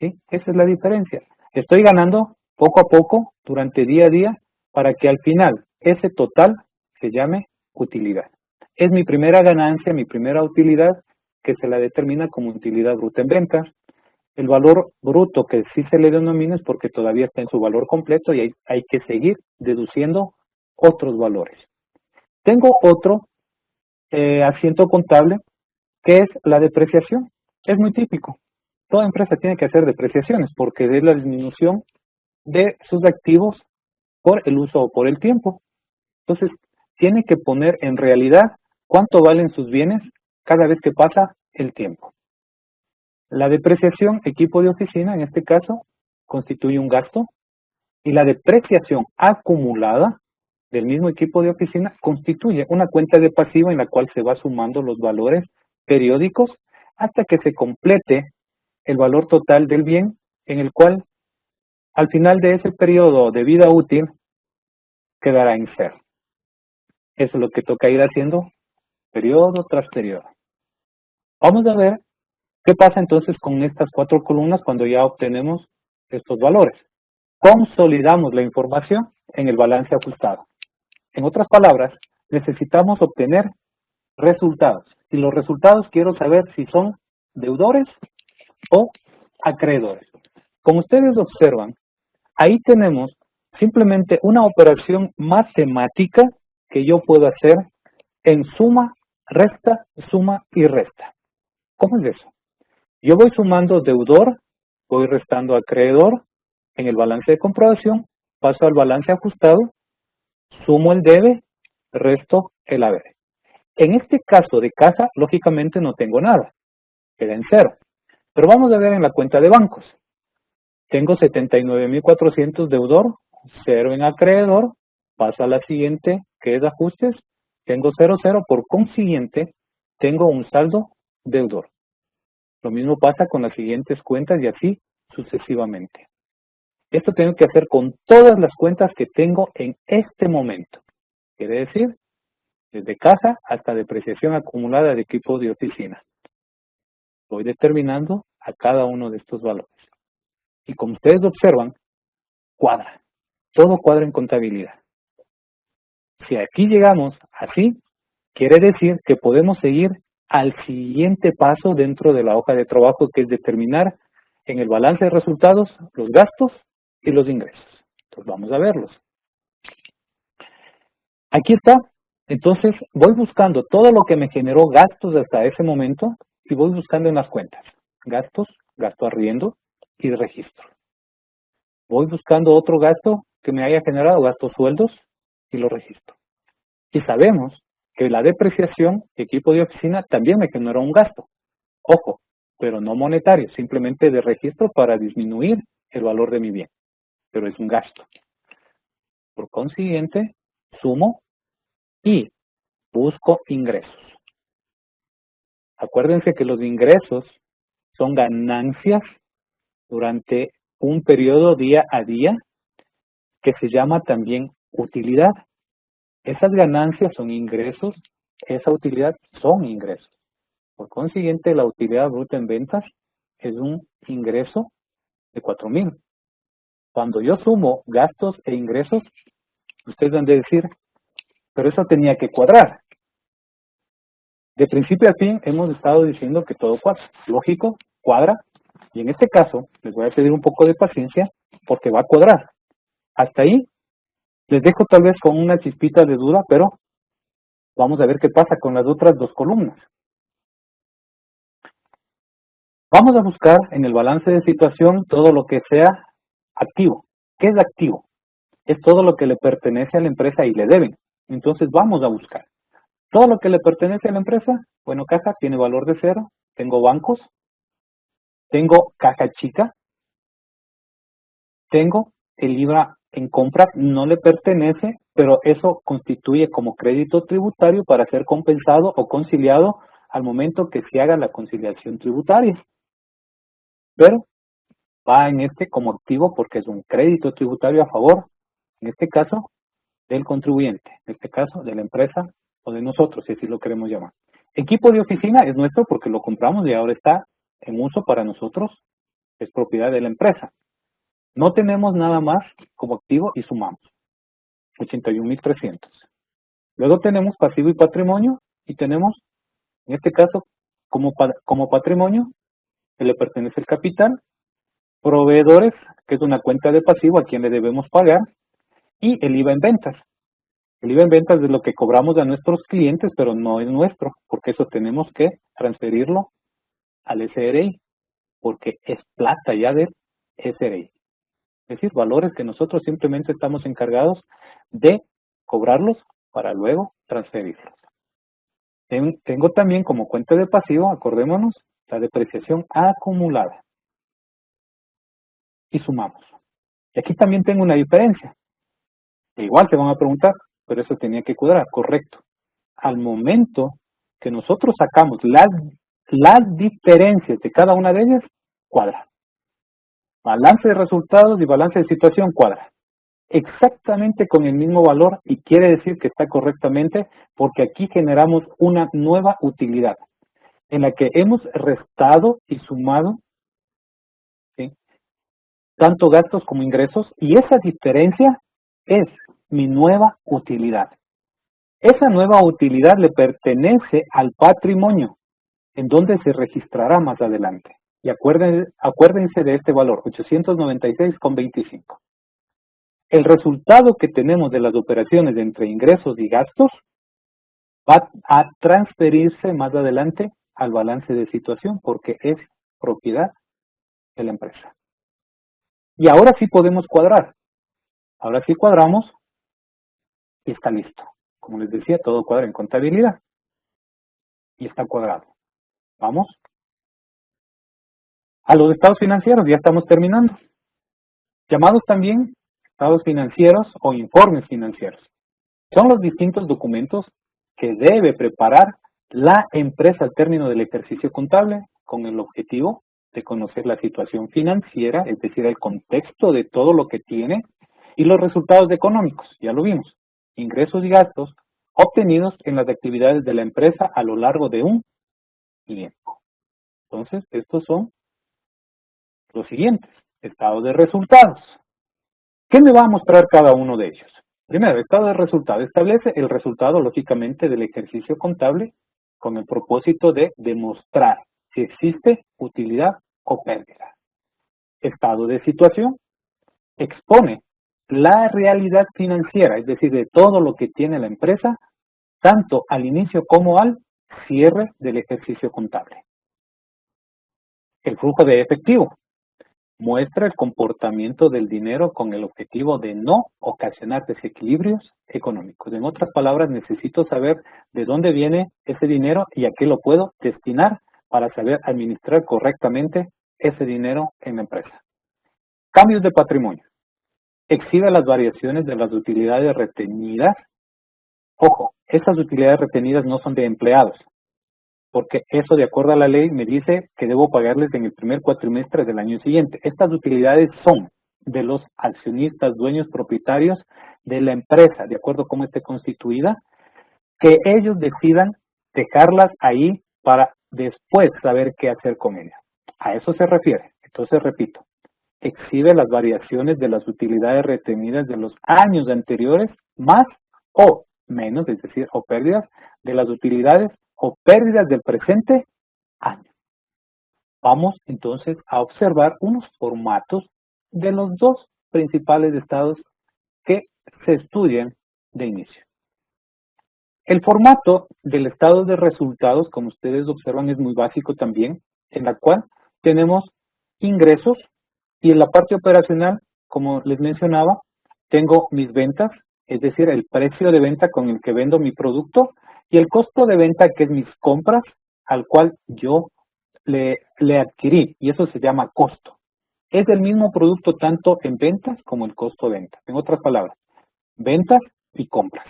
¿Sí? Esa es la diferencia. Estoy ganando poco a poco, durante día a día, para que al final ese total se llame utilidad. Es mi primera ganancia, mi primera utilidad que se la determina como utilidad bruta en ventas. El valor bruto que sí se le denomina es porque todavía está en su valor completo y hay que seguir deduciendo otros valores. Tengo otro asiento contable que es la depreciación. Es muy típico. Toda empresa tiene que hacer depreciaciones porque es la disminución de sus activos por el uso o por el tiempo. Entonces, tiene que poner en realidad cuánto valen sus bienes cada vez que pasa el tiempo. La depreciación, equipo de oficina, en este caso, constituye un gasto y la depreciación acumulada del mismo equipo de oficina constituye una cuenta de pasivo en la cual se va sumando los valores periódicos hasta que se complete el valor total del bien, en el cual al final de ese periodo de vida útil quedará en cero. Eso es lo que toca ir haciendo periodo tras periodo. Vamos a ver qué pasa entonces con estas 4 columnas cuando ya obtenemos estos valores. Consolidamos la información en el balance ajustado. En otras palabras, necesitamos obtener resultados. Y los resultados quiero saber si son deudores o acreedores. Como ustedes observan, ahí tenemos simplemente una operación matemática que yo puedo hacer en suma, resta, suma y resta. ¿Cómo es eso? Yo voy sumando deudor, voy restando acreedor en el balance de comprobación, paso al balance ajustado, sumo el debe, resto el haber. En este caso de casa, lógicamente no tengo nada, queda en cero. Pero vamos a ver en la cuenta de bancos. Tengo 79.400 deudor, 0 en acreedor, paso a la siguiente, que es ajustes, tengo 0, por consiguiente, tengo un saldo deudor. Lo mismo pasa con las siguientes cuentas y así sucesivamente. Esto tengo que hacer con todas las cuentas que tengo en este momento. Quiere decir, desde casa hasta depreciación acumulada de equipo de oficina. Voy determinando a cada uno de estos valores. Y como ustedes observan, cuadra. Todo cuadra en contabilidad. Si aquí llegamos así, quiere decir que podemos seguir al siguiente paso dentro de la hoja de trabajo, que es determinar en el balance de resultados los gastos y los ingresos. Entonces vamos a verlos. Aquí está. Entonces voy buscando todo lo que me generó gastos hasta ese momento y voy buscando en las cuentas. Gastos, gasto arriendo y registro. Voy buscando otro gasto que me haya generado, gastos sueldos, y lo registro. Y sabemos que la depreciación, equipo de oficina, también me generó un gasto. Ojo, pero no monetario, simplemente de registro para disminuir el valor de mi bien. Pero es un gasto. Por consiguiente, sumo y busco ingresos. Acuérdense que los ingresos son ganancias durante un periodo día a día que se llama también utilidad. Esas ganancias son ingresos, esa utilidad son ingresos. Por consiguiente, la utilidad bruta en ventas es un ingreso de 4,000. Cuando yo sumo gastos e ingresos, ustedes van a decir, pero eso tenía que cuadrar. De principio a fin hemos estado diciendo que todo cuadra. Lógico, cuadra. Y en este caso, les voy a pedir un poco de paciencia porque va a cuadrar. Hasta ahí, les dejo tal vez con una chispita de duda, pero vamos a ver qué pasa con las otras 2 columnas. Vamos a buscar en el balance de situación todo lo que sea activo. ¿Qué es activo? Es todo lo que le pertenece a la empresa y le deben. Entonces vamos a buscar. Todo lo que le pertenece a la empresa, bueno, caja tiene valor de 0. Tengo bancos. Tengo caja chica. Tengo el IVA en compra, no le pertenece, pero eso constituye como crédito tributario para ser compensado o conciliado al momento que se haga la conciliación tributaria. Pero va en este como activo porque es un crédito tributario a favor, en este caso, del contribuyente, en este caso, de la empresa o de nosotros, si así lo queremos llamar. Equipo de oficina es nuestro porque lo compramos y ahora está en uso para nosotros, es propiedad de la empresa. No tenemos nada más como activo y sumamos 81.300. Luego tenemos pasivo y patrimonio y tenemos, en este caso, como patrimonio, que le pertenece el capital, proveedores, que es una cuenta de pasivo a quien le debemos pagar, y el IVA en ventas. El IVA en ventas es lo que cobramos a nuestros clientes, pero no es nuestro, porque eso tenemos que transferirlo al SRI, porque es plata ya del SRI. Es decir, valores que nosotros simplemente estamos encargados de cobrarlos para luego transferirlos. Tengo también como cuenta de pasivo, acordémonos, la depreciación acumulada. Y sumamos. Y aquí también tengo una diferencia. Igual te van a preguntar, pero eso tenía que cuadrar, correcto. Al momento que nosotros sacamos las diferencias de cada una de ellas, cuadra. Balance de resultados y balance de situación, cuadra. Exactamente con el mismo valor y quiere decir que está correctamente porque aquí generamos una nueva utilidad en la que hemos restado y sumado, ¿sí?, tanto gastos como ingresos, y esa diferencia es mi nueva utilidad. Esa nueva utilidad le pertenece al patrimonio, en donde se registrará más adelante. Y acuérdense de este valor, 896,25. El resultado que tenemos de las operaciones entre ingresos y gastos va a transferirse más adelante al balance de situación, porque es propiedad de la empresa. Y ahora sí podemos cuadrar. Ahora sí cuadramos y está listo. Como les decía, todo cuadra en contabilidad. Y está cuadrado. Vamos a los estados financieros, ya estamos terminando. Llamados también estados financieros o informes financieros. Son los distintos documentos que debe preparar la empresa al término del ejercicio contable con el objetivo de conocer la situación financiera, es decir, el contexto de todo lo que tiene y los resultados económicos, ya lo vimos, ingresos y gastos obtenidos en las actividades de la empresa a lo largo de un tiempo. Entonces, estos son los siguientes, estados de resultados. ¿Qué me va a mostrar cada uno de ellos? Primero, estado de resultado. Establece el resultado, lógicamente, del ejercicio contable con el propósito de demostrar si existe utilidad o pérdida. Estado de situación. Expone la realidad financiera, es decir, de todo lo que tiene la empresa, tanto al inicio como al cierre del ejercicio contable. El flujo de efectivo. Muestra el comportamiento del dinero con el objetivo de no ocasionar desequilibrios económicos. En otras palabras, necesito saber de dónde viene ese dinero y a qué lo puedo destinar para saber administrar correctamente ese dinero en la empresa. Cambios de patrimonio. Exhibe las variaciones de las utilidades retenidas. Ojo, esas utilidades retenidas no son de empleados, porque eso, de acuerdo a la ley, me dice que debo pagarles en el primer cuatrimestre del año siguiente. Estas utilidades son de los accionistas, dueños, propietarios de la empresa, de acuerdo a cómo esté constituida, que ellos decidan dejarlas ahí para después saber qué hacer con ellas. A eso se refiere. Entonces, repito, exhibe las variaciones de las utilidades retenidas de los años anteriores, más o menos, es decir, o pérdidas de las utilidades o pérdidas del presente año. Vamos entonces a observar unos formatos de los dos principales estados que se estudian de inicio. El formato del estado de resultados, como ustedes observan, es muy básico también, en la cual tenemos ingresos y en la parte operacional, como les mencionaba, tengo mis ventas, es decir, el precio de venta con el que vendo mi producto, y el costo de venta, que es mis compras, al cual yo le adquirí, y eso se llama costo. Es el mismo producto tanto en ventas como el costo de venta. En otras palabras, ventas y compras.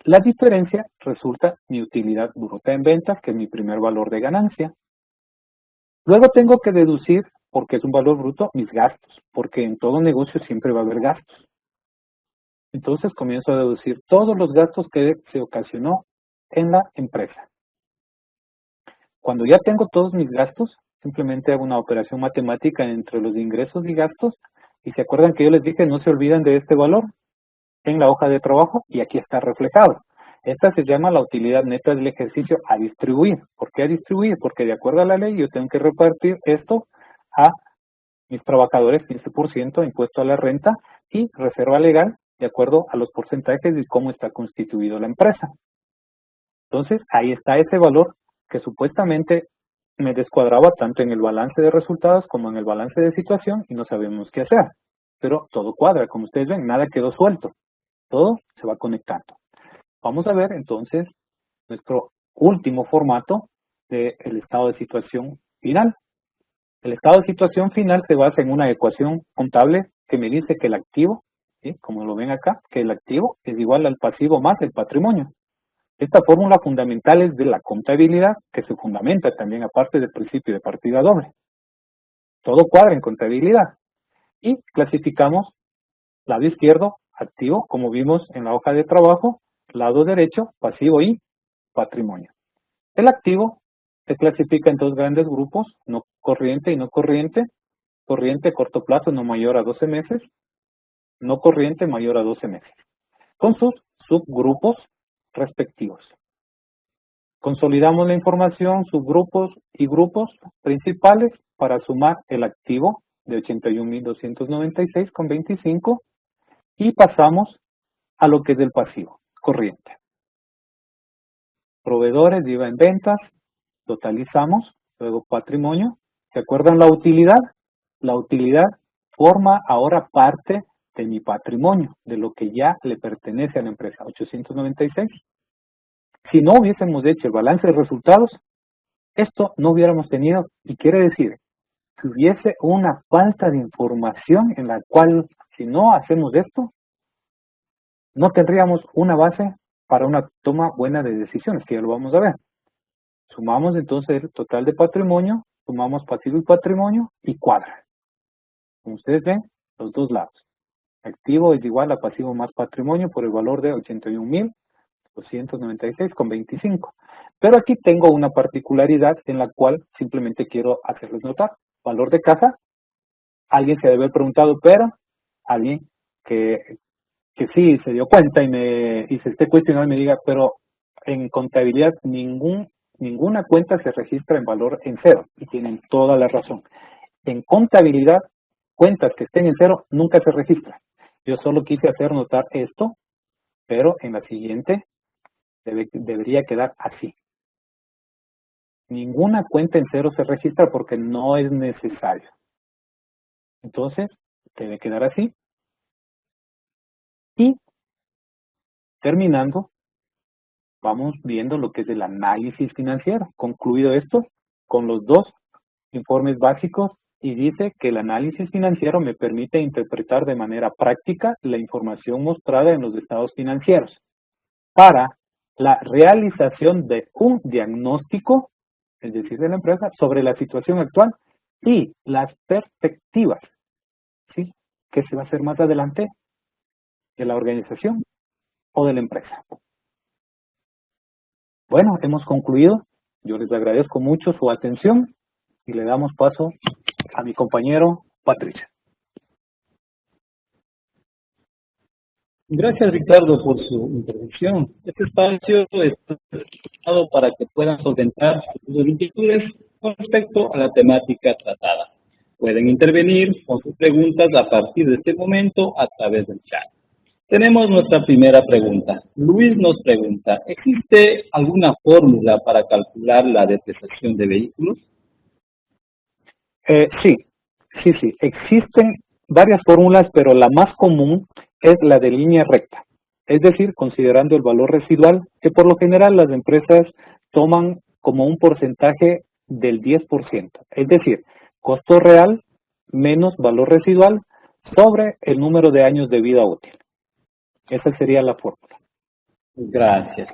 La diferencia resulta mi utilidad bruta en ventas, que es mi primer valor de ganancia. Luego tengo que deducir, porque es un valor bruto, mis gastos, porque en todo negocio siempre va a haber gastos. Entonces comienzo a deducir todos los gastos que se ocasionó en la empresa. Cuando ya tengo todos mis gastos, simplemente hago una operación matemática entre los ingresos y gastos, y se acuerdan que yo les dije, no se olviden de este valor en la hoja de trabajo, y aquí está reflejado. Esta se llama la utilidad neta del ejercicio a distribuir. ¿Por qué a distribuir? Porque de acuerdo a la ley yo tengo que repartir esto a mis trabajadores, 15% impuesto a la renta y reserva legal de acuerdo a los porcentajes y cómo está constituido la empresa. Entonces, ahí está ese valor que supuestamente me descuadraba tanto en el balance de resultados como en el balance de situación y no sabemos qué hacer. Pero todo cuadra, como ustedes ven, nada quedó suelto. Todo se va conectando. Vamos a ver entonces nuestro último formato del estado de situación final. El estado de situación final se basa en una ecuación contable que me dice que el activo, ¿sí?, como lo ven acá, que el activo es igual al pasivo más el patrimonio. Esta fórmula fundamental es de la contabilidad, que se fundamenta también aparte del principio de partida doble. Todo cuadra en contabilidad. Y clasificamos lado izquierdo, activo, como vimos en la hoja de trabajo, lado derecho, pasivo y patrimonio. El activo se clasifica en dos grandes grupos, no corriente y no corriente. Corriente, corto plazo, no mayor a 12 meses. No corriente, mayor a 12 meses. Con sus subgrupos respectivos. Consolidamos la información, subgrupos y grupos principales para sumar el activo de 81.296,25 y pasamos a lo que es el pasivo, corriente. Proveedores, IVA en ventas, totalizamos, luego patrimonio. ¿Se acuerdan la utilidad? La utilidad forma ahora parte de mi patrimonio, de lo que ya le pertenece a la empresa, 896. Si no hubiésemos hecho el balance de resultados, esto no hubiéramos tenido, y quiere decir que hubiese una falta de información en la cual, si no hacemos esto, no tendríamos una base para una toma buena de decisiones, que ya lo vamos a ver. Sumamos entonces el total de patrimonio, sumamos pasivo y patrimonio y cuadra. Como ustedes ven, los dos lados. Activo es igual a pasivo más patrimonio por el valor de 81.296,25. Pero aquí tengo una particularidad en la cual simplemente quiero hacerles notar. Valor de caja, alguien se debe haber preguntado, pero alguien que sí se dio cuenta y se esté cuestionando y me diga, pero en contabilidad ninguna cuenta se registra en valor en cero. Y tienen toda la razón. En contabilidad, cuentas que estén en cero nunca se registran. Yo solo quise hacer notar esto, pero en la siguiente debería quedar así. Ninguna cuenta en cero se registra porque no es necesario. Entonces, debe quedar así. Y terminando, vamos viendo lo que es el análisis financiero. Concluido esto, con los dos informes básicos, y dice que el análisis financiero me permite interpretar de manera práctica la información mostrada en los estados financieros para la realización de un diagnóstico, es decir, de la empresa, sobre la situación actual y las perspectivas, ¿sí?, que se va a hacer más adelante de la organización o de la empresa. Bueno, hemos concluido. Yo les agradezco mucho su atención y le damos paso a mi compañero Patricio. Gracias, Ricardo, por su intervención. Este espacio está dado para que puedan solventar sus inquietudes con respecto a la temática tratada. Pueden intervenir con sus preguntas a partir de este momento a través del chat. Tenemos nuestra primera pregunta. Luis nos pregunta, ¿existe alguna fórmula para calcular la depreciación de vehículos? Sí. Existen varias fórmulas, pero la más común es la de línea recta. Es decir, considerando el valor residual, que por lo general las empresas toman como un porcentaje del 10%. Es decir, costo real menos valor residual sobre el número de años de vida útil. Esa sería la fórmula. Gracias.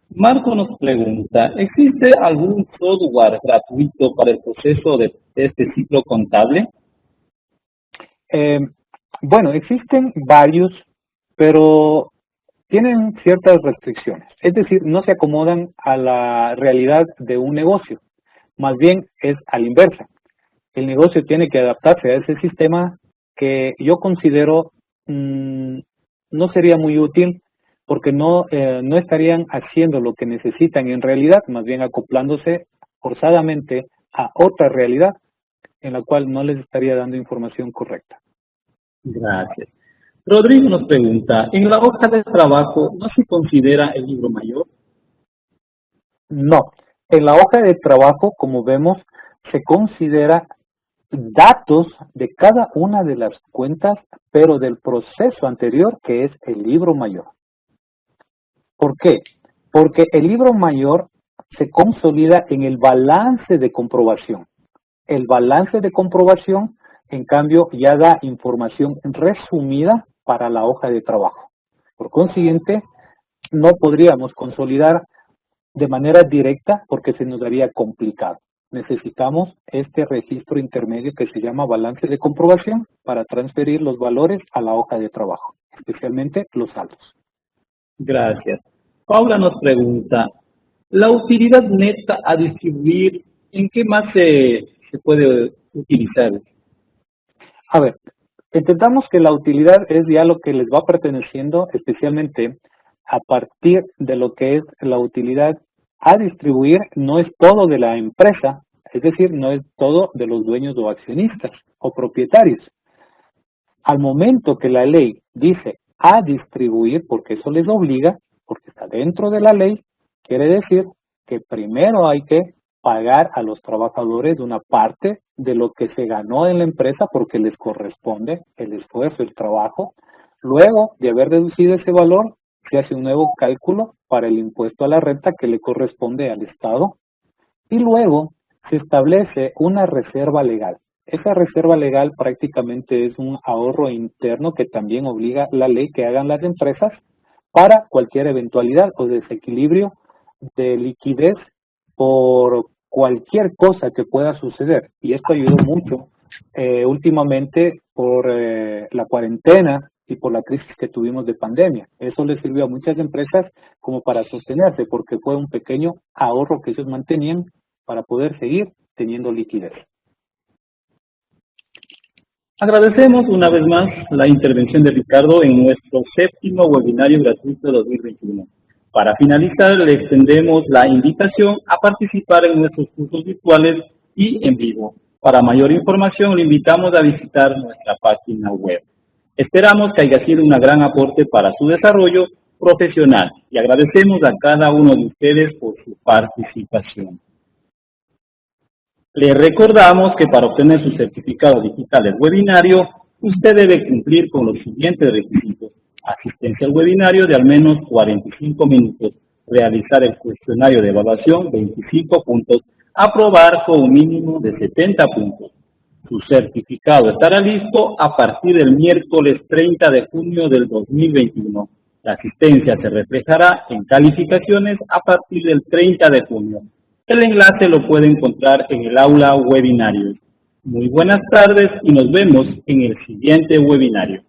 Marco nos pregunta, ¿existe algún software gratuito para el proceso de este ciclo contable? Bueno, existen varios, pero tienen ciertas restricciones. Es decir, no se acomodan a la realidad de un negocio. Más bien es a la inversa. El negocio tiene que adaptarse a ese sistema que yo considero no sería muy útil porque no estarían haciendo lo que necesitan en realidad, más bien acoplándose forzadamente a otra realidad en la cual no les estaría dando información correcta. Gracias. Rodrigo nos pregunta, ¿en la hoja de trabajo no se considera el libro mayor? No, en la hoja de trabajo, como vemos, se considera datos de cada una de las cuentas, pero del proceso anterior, que es el libro mayor. ¿Por qué? Porque el libro mayor se consolida en el balance de comprobación. El balance de comprobación, en cambio, ya da información resumida para la hoja de trabajo. Por consiguiente, no podríamos consolidar de manera directa porque se nos haría complicado. Necesitamos este registro intermedio que se llama balance de comprobación para transferir los valores a la hoja de trabajo, especialmente los saldos. Gracias. Paula nos pregunta, ¿la utilidad neta a distribuir en qué más se puede utilizar? A ver, entendamos que la utilidad es ya lo que les va perteneciendo, especialmente a partir de lo que es la utilidad a distribuir, no es todo de la empresa, es decir, no es todo de los dueños o accionistas o propietarios. Al momento que la ley dice a distribuir, porque eso les obliga, porque está dentro de la ley, quiere decir que primero hay que pagar a los trabajadores una parte de lo que se ganó en la empresa porque les corresponde el esfuerzo, el trabajo. Luego de haber deducido ese valor, se hace un nuevo cálculo para el impuesto a la renta que le corresponde al Estado y luego se establece una reserva legal. Esa reserva legal prácticamente es un ahorro interno que también obliga la ley que hagan las empresas para cualquier eventualidad o desequilibrio de liquidez por cualquier cosa que pueda suceder. Y esto ayudó mucho últimamente por la cuarentena y por la crisis que tuvimos de pandemia. Eso les sirvió a muchas empresas como para sostenerse, porque fue un pequeño ahorro que ellos mantenían para poder seguir teniendo liquidez. Agradecemos una vez más la intervención de Ricardo en nuestro 7º webinario gratuito de 2021. Para finalizar, le extendemos la invitación a participar en nuestros cursos virtuales y en vivo. Para mayor información, le invitamos a visitar nuestra página web. Esperamos que haya sido un gran aporte para su desarrollo profesional y agradecemos a cada uno de ustedes por su participación. Le recordamos que para obtener su certificado digital del webinario, usted debe cumplir con los siguientes requisitos: asistencia al webinario de al menos 45 minutos, realizar el cuestionario de evaluación 25 puntos, aprobar con un mínimo de 70 puntos. Su certificado estará listo a partir del miércoles 30 de junio del 2021. La asistencia se reflejará en calificaciones a partir del 30 de junio. El enlace lo puede encontrar en el aula webinario. Muy buenas tardes y nos vemos en el siguiente webinario.